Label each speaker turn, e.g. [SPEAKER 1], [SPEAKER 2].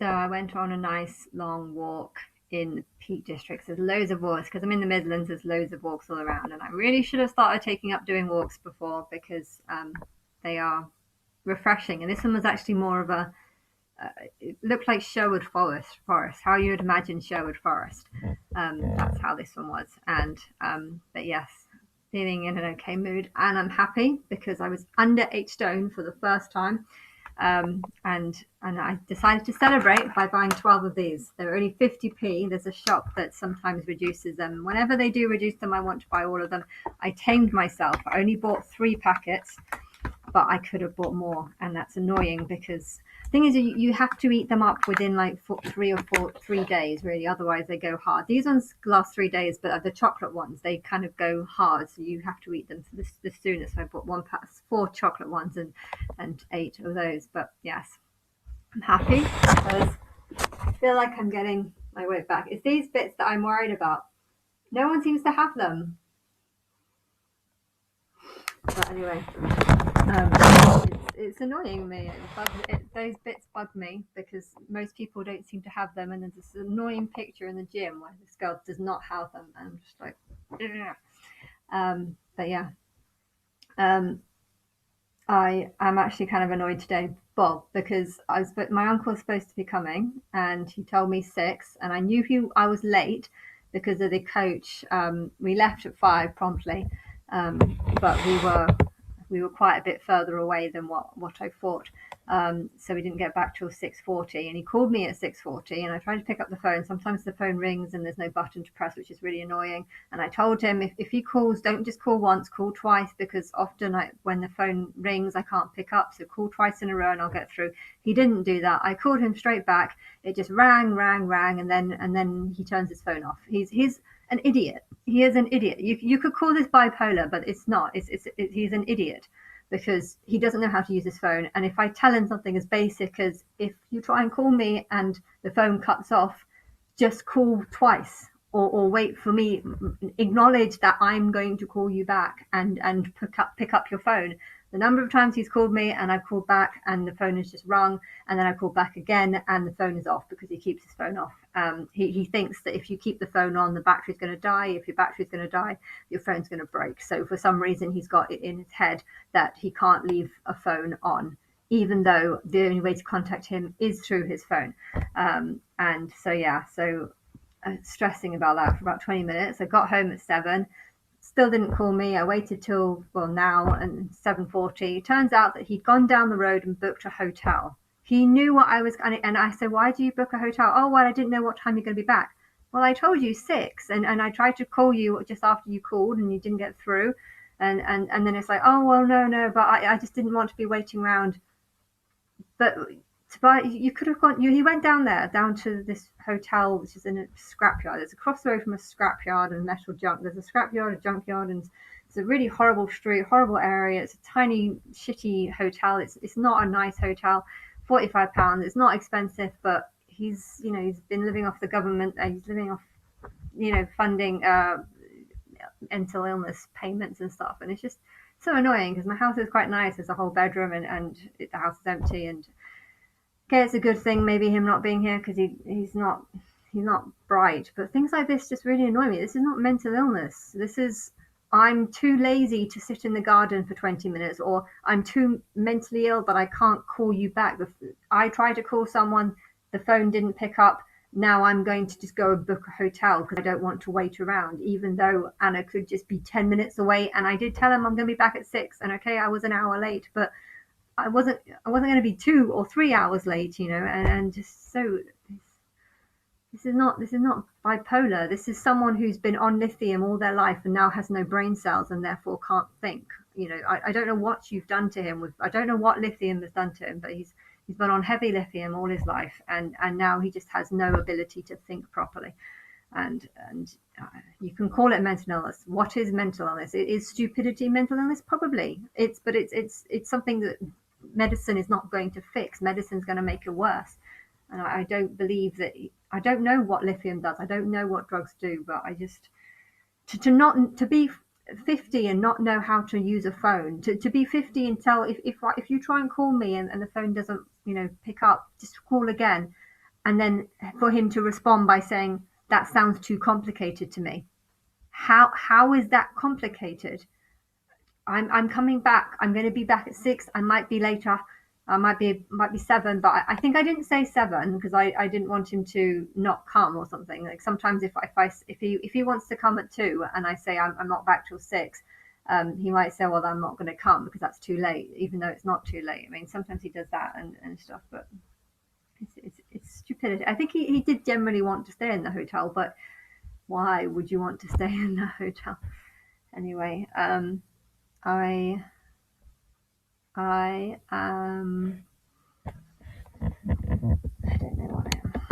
[SPEAKER 1] So I went on a nice long walk in the Peak District. There's loads of walks because I'm in the Midlands. There's loads of walks all around, and I really should have started taking up doing walks before because they are refreshing. And this one was actually more of a it looked like Sherwood Forest, how you would imagine Sherwood Forest. That's how this one was. And but yes, feeling in an okay mood, and I'm happy because I was under 8 stone for the first time. And I decided to celebrate by buying 12 of these. They're only 50p. There's a shop that sometimes reduces them. Whenever they do reduce them, I want to buy all of them. I tamed myself. I only bought 3 packets, but I could have bought more, and that's annoying because the thing is you have to eat them up within like 3 days really, otherwise they go hard. These ones last 3 days, but the chocolate ones, they kind of go hard, so you have to eat them the soonest. So I bought 4 chocolate ones and 8 of those. But yes, I'm happy because I feel like I'm getting my weight back. It's these bits that I'm worried about. No one seems to have them. But anyway, it's annoying me. Those bits bug me because most people don't seem to have them, and there's this annoying picture in the gym where this girl does not have them, and I'm just like, ugh. But yeah, um, I am actually kind of annoyed today, Bob, because my uncle was supposed to be coming, and he told me 6, and I knew I was late because of the coach. We left at 5 promptly, but we were quite a bit further away than what I thought. So we didn't get back till 6:40, and he called me at 6:40, and I tried to pick up the phone. Sometimes the phone rings and there's no button to press, which is really annoying. And I told him if he calls, don't just call once, call twice, because often when the phone rings, I can't pick up. So call twice in a row and I'll get through. He didn't do that. I called him straight back. It just rang, and then he turns his phone off. He's an idiot. He is an idiot. You could call this bipolar, but it's not. He's an idiot because he doesn't know how to use his phone. And if I tell him something as basic as, if you try and call me and the phone cuts off, just call twice, or wait for me, acknowledge that I'm going to call you back, and pick up your phone. The number of times he's called me and I've called back and the phone has just rung, and then I call back again and the phone is off because he keeps his phone off. He thinks that if you keep the phone on, the battery's going to die. If your battery's going to die, your phone's going to break. So for some reason, he's got it in his head that he can't leave a phone on, even though the only way to contact him is through his phone. And so, yeah, so stressing about that for about 20 minutes. I got home at 7, still didn't call me. I waited till, well, now, and 7:40. Turns out that he'd gone down the road and booked a hotel. He knew what I was, and I said, why do you book a hotel? Oh, well, I didn't know what time you're going to be back. Well, I told you 6, and I tried to call you just after you called and you didn't get through. And then it's like, oh, well, no, but I just didn't want to be waiting around. But you could have gone. He went down to this hotel, which is in a scrapyard. It's across the road from a scrapyard and metal junk. There's a scrapyard, a junkyard, and it's a really horrible street, horrible area. It's a tiny, shitty hotel. It's not a nice hotel. £45. It's not expensive, but he's been living off the government. He's living off funding mental illness payments and stuff, and it's just so annoying because my house is quite nice. There's a whole bedroom, and the house is empty. And okay, it's a good thing maybe him not being here because he's not bright, but things like this just really annoy me. This is not mental illness. This is, I'm too lazy to sit in the garden for 20 minutes, or I'm too mentally ill that I can't call you back. I tried to call someone, the phone didn't pick up. Now I'm going to just go and book a hotel because I don't want to wait around, even though Anna could just be 10 minutes away. And I did tell him I'm going to be back at 6, and okay, I was an hour late, but I wasn't going to be 2 or 3 hours late, and just so this is not bipolar. This is someone who's been on lithium all their life and now has no brain cells and therefore can't think. I don't know what you've done to him. I don't know what lithium has done to him, but he's been on heavy lithium all his life, and now he just has no ability to think properly. And you can call it mental illness. What is mental illness? It is stupidity mental illness, probably. It's something that medicine is not going to fix. Medicine's going to make it worse. And I don't believe that. I don't know what lithium does. I don't know what drugs do. But I just to be 50 and not know how to use a phone. To be 50 and tell if you try and call me and the phone doesn't pick up, just call again. and then for him to respond by saying, that sounds too complicated to me. How is that complicated? I'm coming back. I'm going to be back at 6. I might be later. I might be 7, but I think I didn't say 7 because I didn't want him to not come or something. Like sometimes if he wants to come at 2 and I say I'm not back till 6, he might say, well, I'm not going to come because that's too late, even though it's not too late. I mean, sometimes he does that and stuff, but it's stupidity. I think he did generally want to stay in the hotel, but why would you want to stay in the hotel anyway? I I